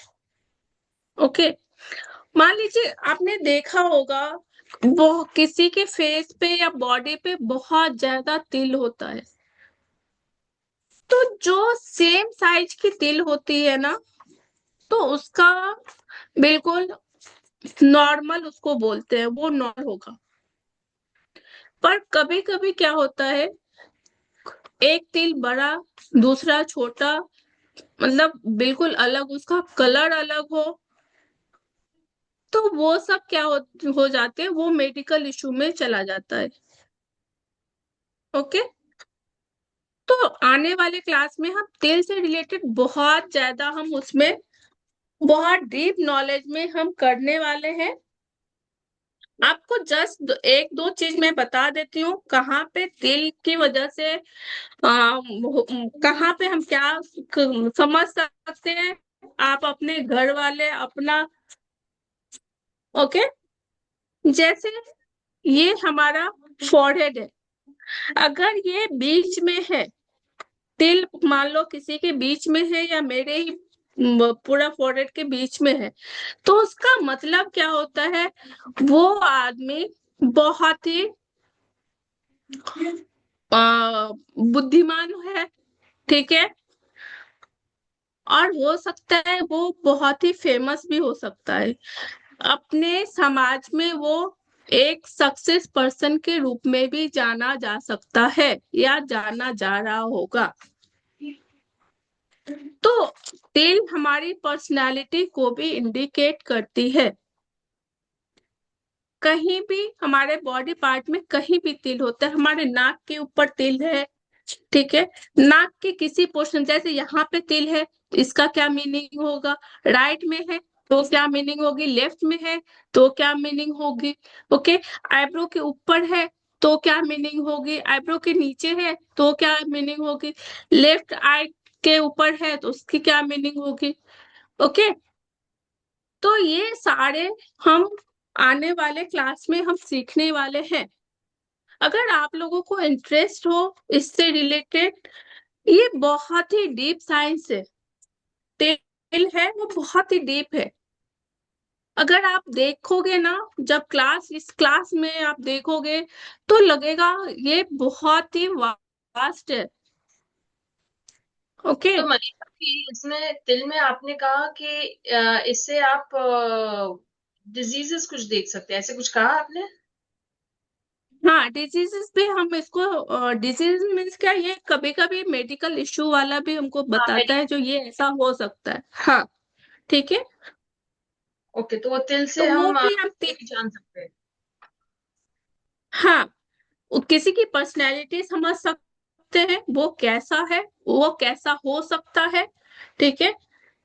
ओके, मान लीजिए आपने देखा होगा, वो किसी के फेस पे या बॉडी पे बहुत ज्यादा तिल होता है। तो जो सेम साइज की तिल होती है ना, तो उसका बिल्कुल नॉर्मल उसको बोलते हैं, वो नॉर्मल होगा। पर कभी कभी क्या होता है, एक तिल बड़ा, दूसरा छोटा, मतलब बिल्कुल अलग, उसका कलर अलग हो, तो वो सब क्या हो जाते हैं, वो मेडिकल इशू में चला जाता है। ओके। तो आने वाले क्लास में हम तेल से रिलेटेड बहुत ज्यादा, हम उसमें बहुत डीप नॉलेज में हम करने वाले हैं। आपको जस्ट एक दो चीज मैं बता देती हूँ, कहाँ पे तेल की वजह से कहाँ पे हम क्या समझ सकते हैं, आप अपने घर वाले अपना। ओके। जैसे ये हमारा फॉरहेड है, अगर ये बीच में है, तिल मान लो किसी के बीच में है या मेरे ही पूरा फोrehead के बीच में है, तो उसका मतलब क्या होता है, वो आदमी बहुत ही बुद्धिमान है। ठीक है। और हो सकता है वो बहुत ही फेमस भी हो सकता है, अपने समाज में वो एक सक्सेस पर्सन के रूप में भी जाना जा सकता है या जाना जा रहा होगा। तो तिल हमारी पर्सनालिटी को भी इंडिकेट करती है। कहीं भी हमारे बॉडी पार्ट में कहीं भी तिल होता है, हमारे नाक के ऊपर तिल है, ठीक है, नाक के किसी पोर्शन, जैसे यहाँ पे तिल है, इसका क्या मीनिंग होगा, राइट में है तो क्या मीनिंग होगी, लेफ्ट में है तो क्या मीनिंग होगी। ओके। आईब्रो के ऊपर है तो क्या मीनिंग होगी, आईब्रो के नीचे है तो क्या मीनिंग होगी, लेफ्ट आई के ऊपर है तो उसकी क्या मीनिंग होगी। ओके। तो ये सारे हम आने वाले क्लास में हम सीखने वाले हैं। अगर आप लोगों को इंटरेस्ट हो इससे रिलेटेड, ये बहुत ही डीप साइंस है, तेल है वो बहुत ही डीप है। अगर आप देखोगे ना, जब इस क्लास में आप देखोगे तो लगेगा ये बहुत ही वास्ट है। ओके। तो मनीषा जी, इसमें तिल में आपने कहा कि इससे आप डिजीजेस कुछ देख सकते हैं, ऐसे कुछ कहा आपने? हाँ, डिजीजेस भी हम इसको, डिजीज मीन्स क्या, ये कभी कभी मेडिकल इश्यू वाला भी हमको हाँ, बताता है, जो ये ऐसा हो सकता है। हाँ। ठीक है। ओके, तो वो तिल तो से वो हम भी हम ये भी जान सकते हैं। हाँ, वो किसी की पर्सनैलिटी समझ सकते हैं, वो कैसा है, वो कैसा हो सकता है। ठीक है।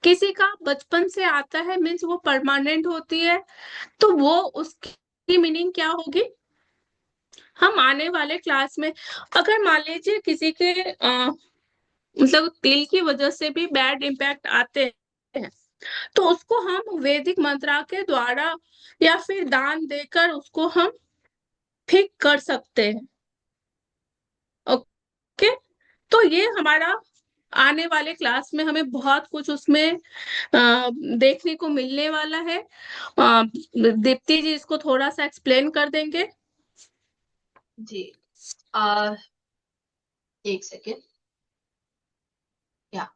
किसी का बचपन से आता है मीन्स वो परमानेंट होती है, तो वो उसकी मीनिंग क्या होगी, हम आने वाले क्लास में, अगर मान लीजिए किसी के मतलब तिल की वजह से भी बैड इम्पैक्ट आते हैं, तो उसको हम वैदिक मंत्रा के द्वारा या फिर दान देकर उसको हम ठीक कर सकते हैं। ओके। तो ये हमारा आने वाले क्लास में हमें बहुत कुछ उसमें देखने को मिलने वाला है। दीप्ति जी इसको थोड़ा सा एक्सप्लेन कर देंगे। जी। आ, एक सेकेंड। या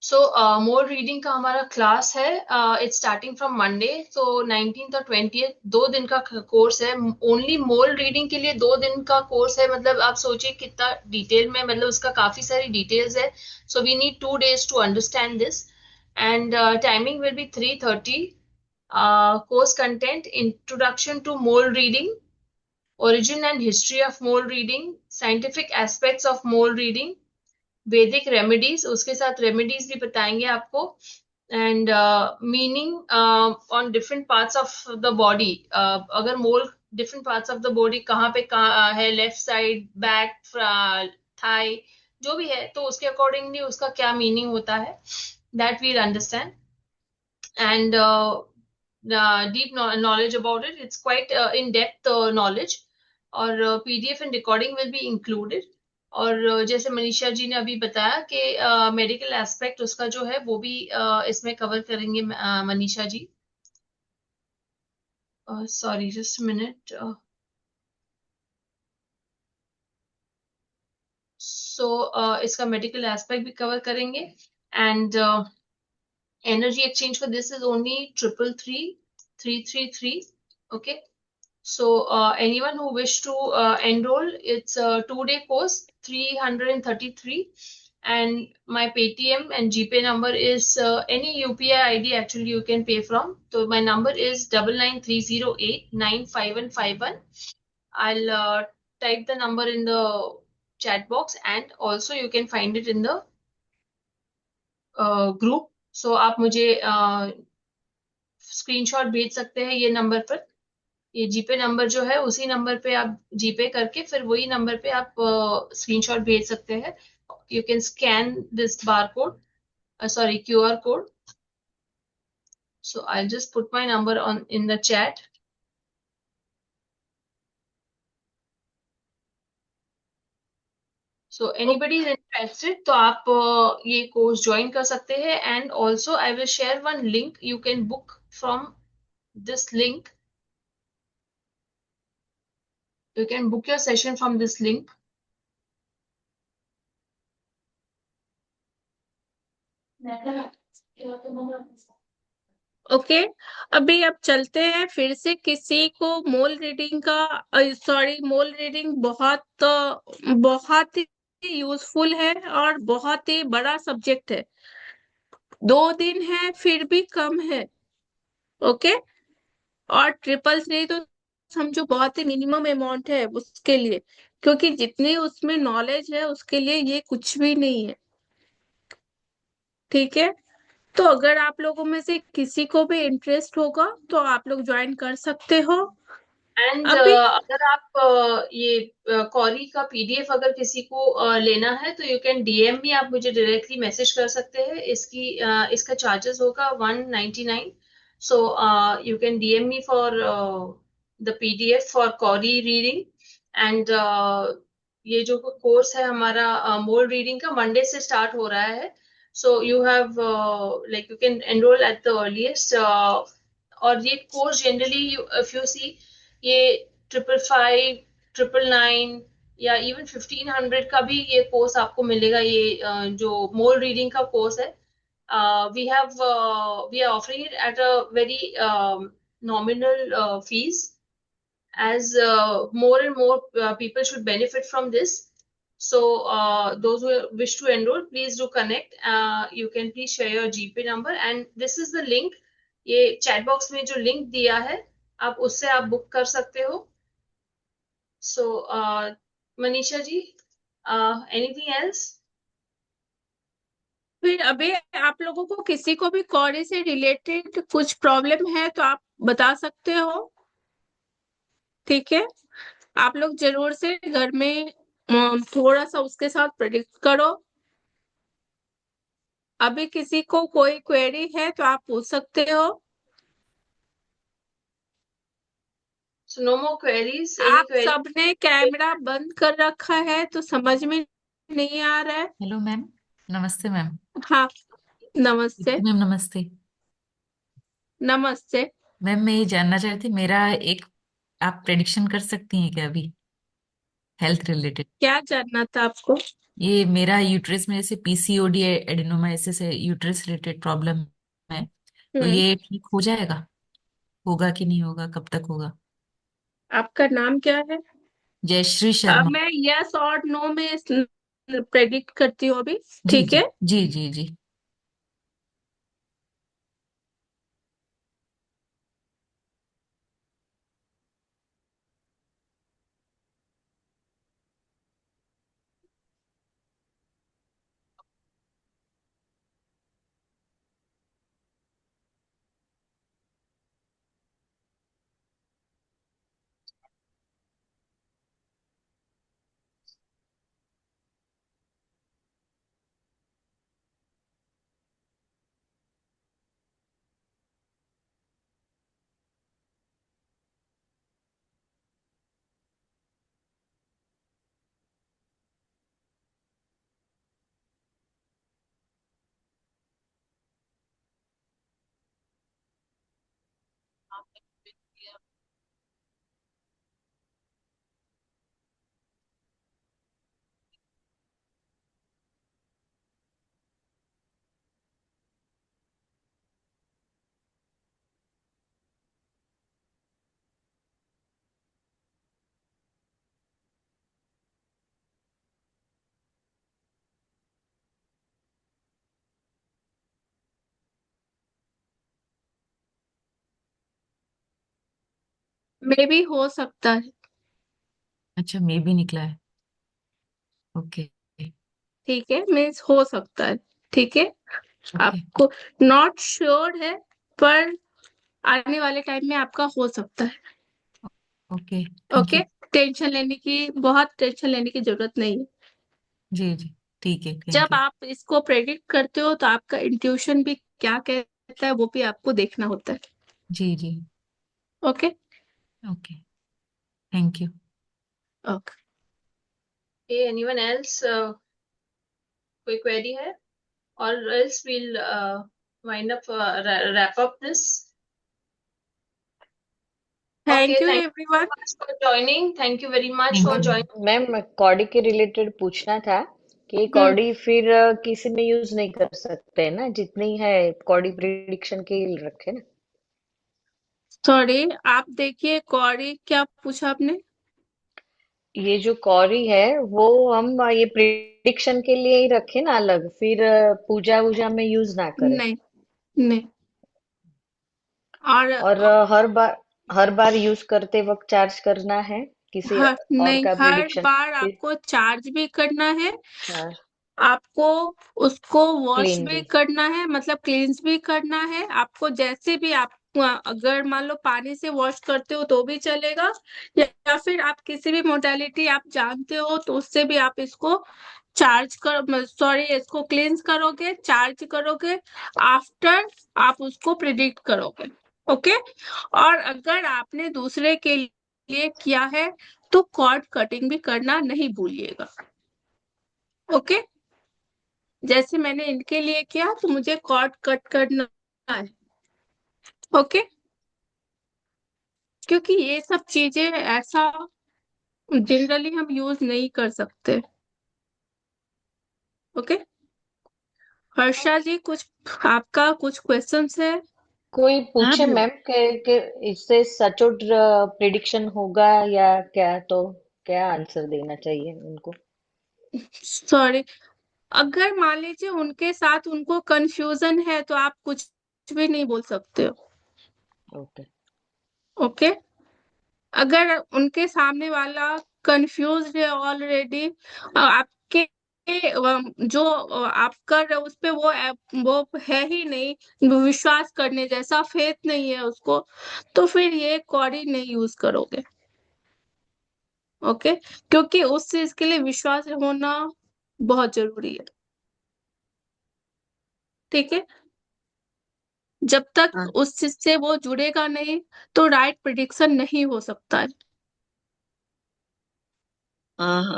सो मोर रीडिंग का हमारा क्लास है, इट्स स्टार्टिंग फ्रॉम मंडे, तो 19th और 20th 2 दिन का कोर्स है। ओनली मोर रीडिंग के लिए 2 दिन का कोर्स है, मतलब आप सोचिए कितना डिटेल में, मतलब उसका काफी सारी डिटेल्स है। So we need 2 days to understand this, and timing will be 3:30। Course content: introduction to mole reading, origin and history of mole reading, scientific aspects of mole reading, Vedic remedies, उसके साथ रेमेडीज भी बताएंगे आपको, and meaning on different parts of the body. अगर mole different parts of the body कहाँ पे कहाँ है, लेफ्ट साइड, बैक, थाई, जो भी है, तो उसके अकॉर्डिंगली उसका क्या मीनिंग होता है, that we'll understand, and deep knowledge about it. It's quite in depth knowledge, और PDF and recording will be included. और जैसे मनीषा जी ने अभी बताया कि मेडिकल एस्पेक्ट उसका जो है वो भी इसमें कवर करेंगे Manisha ji. Sorry, just minute. इसका मेडिकल एस्पेक्ट भी कवर करेंगे and energy exchange for this is only 333 okay. So anyone who wish to enroll, it's a 2-day course, 333, and my Paytm and GPay number is any UPI ID actually you can pay from. So my number is 9930895151. I'll type the number in the chat box, and also you can find it in the group. So आप मुझे स्क्रीनशॉट भेज सकते हैं ये नंबर पर। ये जीपे नंबर जो है उसी नंबर पे आप जीपे करके फिर वही नंबर पे आप स्क्रीनशॉट भेज सकते हैं। You can scan this bar code, sorry, QR code. So I'll just put my number on in the chat. So anybody is interested, तो आप ये कोर्स ज्वाइन कर सकते हैं, and also I will share one link. You can book from this link. You can book your session from this link. Okay. अभी अब चलते हैं फिर से, किसी को मोल रीडिंग का, सॉरी, मोल रीडिंग बहुत ही यूजफुल है और बहुत ही बड़ा सब्जेक्ट है। 2 दिन है फिर भी कम है। ओके। और ट्रिपल थ्री तो समझो बहुत ही मिनिमम अमाउंट है उसके लिए, क्योंकि जितनी उसमें नॉलेज है उसके लिए ये कुछ भी नहीं है। ठीक है। तो अगर आप लोगों में से किसी को भी इंटरेस्ट होगा तो आप लोग ज्वाइन कर सकते हो। एंड अभी अगर आप ये कॉरी का पीडीएफ अगर किसी को लेना है तो यू कैन डीएम मी, आप मुझे डायरेक्टली मैसेज कर सकते हैं। इसका चार्जेस होगा 199। So you can DM me for the PDF for Carry reading. And ये जो कोर्स है हमारा मोल रीडिंग का मंडे से स्टार्ट हो रहा है। So you have like you can enrol at the earliest. और ये course generally if you see, ये 555, 999 या इवन 1500 का भी ये कोर्स आपको मिलेगा। ये जो मोल रीडिंग का कोर्स है, we are offering it at a very nominal fees, as more and more people should benefit from this. So those who wish to enroll, please do connect. You can please share your GP number, and this is the link. ये chat box में जो link दिया है, आप उससे आप बुक कर सकते हो। So Manisha ji, anything else? फिर अभी आप लोगों को किसी को भी कॉरी से रिलेटेड कुछ प्रॉब्लम है तो आप बता सकते हो। ठीक है। आप लोग जरूर से घर में थोड़ा सा उसके साथ प्रेडिक्ट करो। अभी किसी को कोई क्वेरी है तो आप पूछ सकते हो। So no more queries, any आप query? सबने कैमरा बंद कर रखा है तो समझ में नहीं आ रहा है। Hello ma'am. नमस्ते मैम। हाँ, नमस्ते। मैम नमस्ते। नमस्ते। मैम मैं ये जानना चाह रही थी, मेरा एक आप प्रेडिक्शन कर सकती हैं क्या अभी, हेल्थ रिलेटेड? क्या जानना था आपको? ये मेरा यूट्रस में जैसे पीसीओडी एडेनोमाइसिस है, यूट्रस रिलेटेड प्रॉब्लम है, तो हम्म। ये ठीक हो जाएगा? होगा कि नहीं होगा, कब तक होगा? आपका नाम क्या है? जयश्री शर्मा। मैं यस और नो में प्रेडिक्ट करती हूँ अभी। जी ठीक जी है। जी जी जी। मे भी हो सकता है। अच्छा, मे भी निकला है। ओके। ठीक है, मीन्स हो सकता है। ठीक है, ओके। आपको नॉट श्योर है, पर आने वाले टाइम में आपका हो सकता है। Okay, thank okay, you. बहुत टेंशन लेने की जरूरत नहीं है। जी जी, ठीक है, थैंक जब यू। आप इसको प्रेडिक्ट करते हो तो आपका इंट्यूशन भी क्या कहता है वो भी आपको देखना होता है। जी जी। Okay. Okay, thank you. Okay. Okay, anyone else? कोई क्वेरी है? Or else we'll wind up wrap up this. Thank Okay, you thank you everyone. very much for joining. Thank you very much thank for you. joining. Ma'am कॉडी के रिलेटेड पूछना था कि कॉडी फिर किसी में यूज नहीं कर सकते ना, जितनी है कॉडी प्रिडिक्शन के लिए रखे ना। सॉरी, आप देखिए कौड़ी क्या पूछा आपने। ये जो कॉरी है वो हम ये प्रिडिक्शन के लिए ही रखे ना अलग, फिर पूजा वूजा में यूज ना करें। नहीं, नहीं। और और हर बार यूज करते वक्त चार्ज करना है किसी और नहीं, का हर प्रिडिक्शन बार फिर आपको चार्ज भी करना है, चार्ज आपको उसको वॉश क्लीन भी भी। करना है, मतलब क्लींस भी करना है आपको। जैसे भी आप अगर मान लो पानी से वॉश करते हो तो भी चलेगा, या फिर आप किसी भी मोडालिटी आप जानते हो तो उससे भी आप इसको इसको क्लींस करोगे, चार्ज करोगे, आफ्टर आप उसको प्रिडिक्ट करोगे। ओके। और अगर आपने दूसरे के लिए किया है तो कॉर्ड कटिंग भी करना नहीं भूलिएगा। ओके, जैसे मैंने इनके लिए किया तो मुझे कॉर्ड कट करना है। ओके, क्योंकि ये सब चीजें ऐसा जनरली हम यूज नहीं कर सकते। ओके, हर्षा जी, आपका कुछ क्वेश्चंस है? कोई हाँ पूछे मैम। मैम कि इससे सचोट प्रिडिक्शन होगा या क्या, तो क्या आंसर देना चाहिए उनको। सॉरी, अगर मान लीजिए उनके साथ उनको कंफ्यूजन है तो आप कुछ भी नहीं बोल सकते हो। ओके। ओके, अगर उनके सामने वाला कंफ्यूज है ऑलरेडी, आपके जो आप कर रहे हो उस पे वो है ही नहीं, विश्वास करने जैसा फेथ नहीं है उसको, तो फिर ये कॉडी नहीं यूज करोगे। ओके, क्योंकि उस चीज के लिए विश्वास होना बहुत जरूरी है। ठीक है, जब तक हाँ। उस चीज से वो जुड़ेगा नहीं तो राइट प्रिडिक्शन नहीं हो सकता है।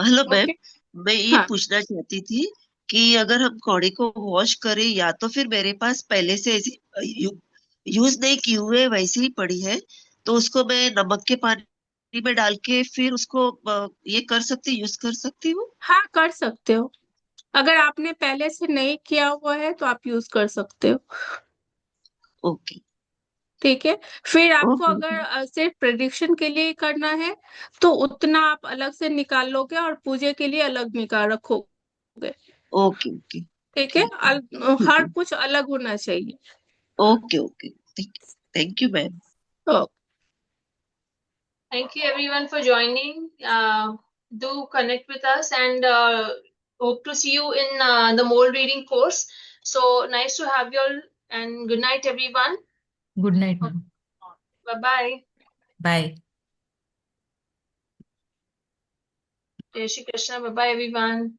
Hello ma'am. ओके। मैं ये हाँ, पूछना चाहती थी कि अगर हम कौड़ी को वॉश करें, या तो फिर मेरे पास पहले से ऐसी यूज नहीं की हुए वैसी ही पड़ी है, तो उसको मैं नमक के पानी में डाल के फिर उसको ये कर सकती, यूज कर सकती हूँ। हाँ, कर सकते हो। अगर आपने पहले से नहीं किया हुआ है तो आप यूज कर सकते हो। ओके। ठीक है, फिर आपको ओके। अगर सिर्फ प्रेडिक्शन के लिए ही करना है तो उतना आप अलग से निकाल लोगे और पूजे के लिए अलग निकाल रखोगे। ओके। ओके। ठीक है, ठीक है। ठीक हर है। कुछ अलग होना चाहिए। Okay. Okay. Thank you ma'am. तो Thank you everyone for joining. Do connect with us and hope to see you in the mole reading course. So nice to have you all and good night everyone. Good night ma'am. Bye bye. Bye. Jai Shri Krishna. Bye bye everyone.